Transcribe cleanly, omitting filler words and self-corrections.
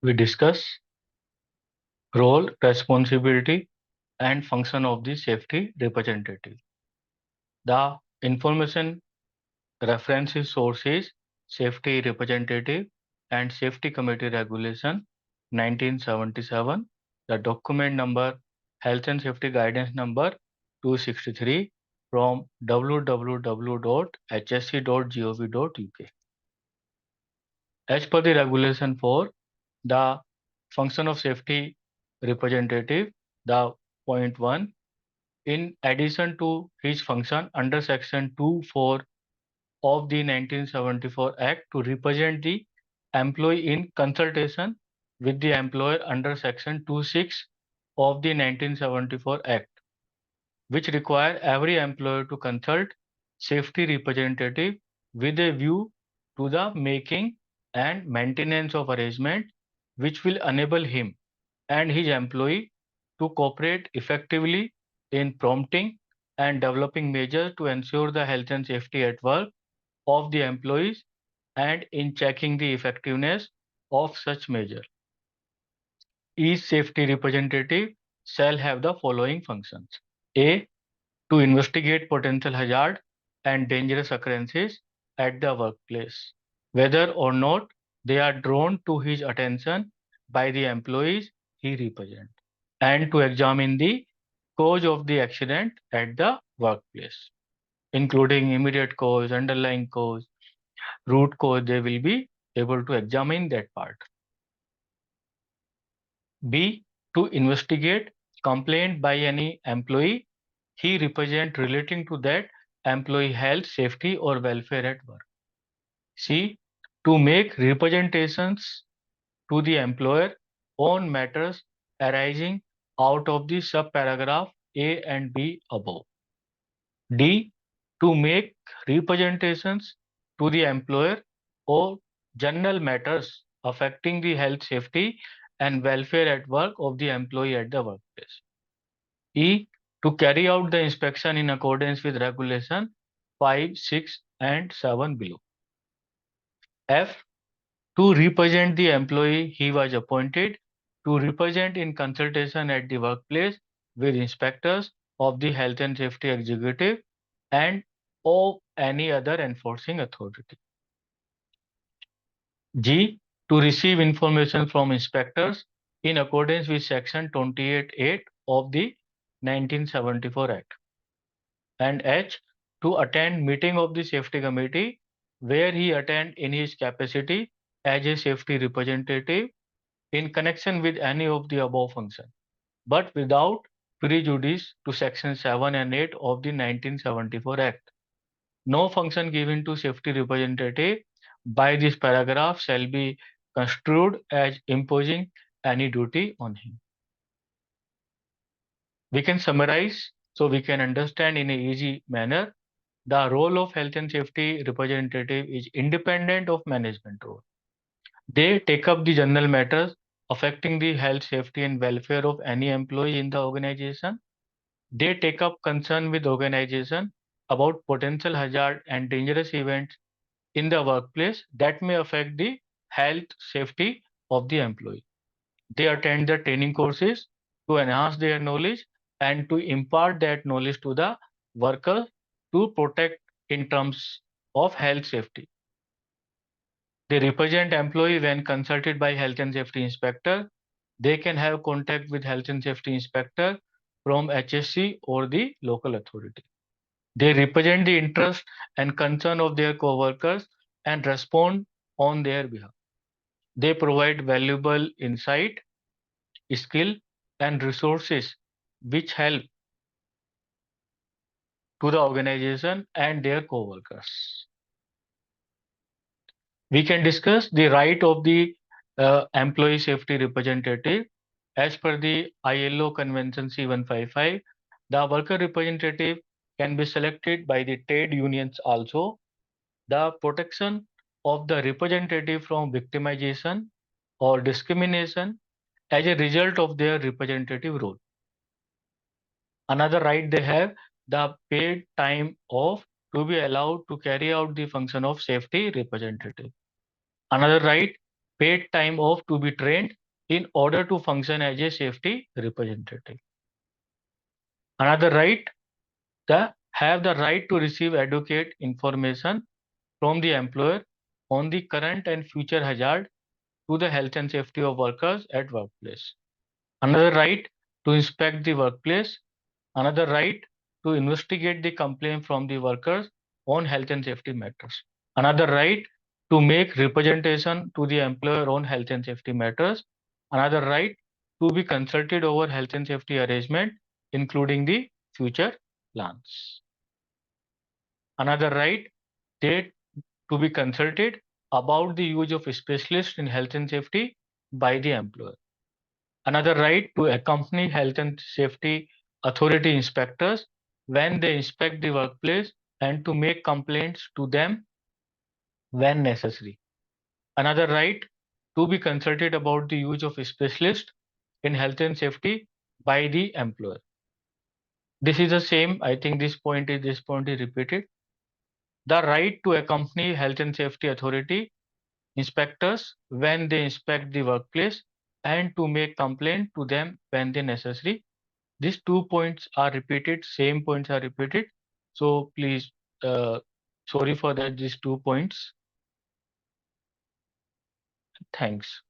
we discuss role, responsibility, and function of the safety representative. The information references sources Safety Representative and Safety Committee Regulation 1977, the document number Health and Safety Guidance number 263 from www.hsc.gov.uk. As per the regulation 4, the function of safety representative, the point 1, in addition to his function under section 2(4) of the 1974 Act to represent the employee in consultation with the employer under section 2(6) of the 1974 Act, which require every employer to consult safety representative with a view to the making and maintenance of arrangement which will enable him and his employee to cooperate effectively in prompting and developing measures to ensure the health and safety at work of the employees and in checking the effectiveness of such measure. Each safety representative shall have the following functions. A. To investigate potential hazard and dangerous occurrences at the workplace, whether or not they are drawn to his attention by the employees he represents, and to examine the cause of the accident at the workplace, including immediate cause, underlying cause, root cause. They will be able to examine that part. B. To investigate complaint by any employee he represents relating to that employee health, safety, or welfare at work. C. To make representations to the employer on matters arising out of the subparagraph A and B above. D. To make representations to the employer or general matters affecting the health, safety, and welfare at work of the employee at the workplace. E. To carry out the inspection in accordance with Regulation 5, 6, and 7 below. F. To represent the employee he was appointed to represent in consultation at the workplace with inspectors of the health and safety executive and of any other enforcing authority. G. To receive information from inspectors in accordance with section 28(8) of the 1974 Act. And H. To attend meeting of the safety committee where he attend in his capacity as a safety representative in connection with any of the above function, but without prejudice to section 7 and 8 of the 1974 Act. No function given to safety representative by this paragraph shall be construed as imposing any duty on him. We can summarize so we can understand in an easy manner. The role of health and safety representative is independent of management role. They take up the general matters affecting the health, safety, and welfare of any employee in the organization. They take up concern with organization about potential hazard and dangerous events in the workplace that may affect the health, safety of the employee. They attend the training courses to enhance their knowledge and to impart that knowledge to the workers to protect in terms of health safety. They represent employee when consulted by health and safety inspector. They can have contact with health and safety inspector from HSC or the local authority. They represent the interest and concern of their co-workers and respond on their behalf. They provide valuable insight, skill, and resources which help to the organization and their co-workers. We can discuss the right of the employee safety representative. As per the ILO Convention C-155, the worker representative can be selected by the trade unions also. The protection of the representative from victimization or discrimination as a result of their representative role. Another right they have, the paid time off to be allowed to carry out the function of safety representative. Another right, paid time off to be trained in order to function as a safety representative. Another right, have the right to receive adequate information from the employer on the current and future hazard to the health and safety of workers at workplace. Another right to inspect the workplace. Another right to investigate the complaint from the workers on health and safety matters. Another right to make representation to the employer on health and safety matters. Another right to be consulted over health and safety arrangement, including the future plans. Another right that to be consulted about the use of specialists in health and safety by the employer. Another right to accompany health and safety authority inspectors when they inspect the workplace and to make complaints to them when necessary. Another right to be consulted about the use of specialists in health and safety by the employer. This is the same, I think this point is repeated. The right to accompany health and safety authority inspectors when they inspect the workplace and to make complaint to them when they necessary. These 2 points are repeated, same points are repeated. So please, sorry for that, these 2 points. Thanks.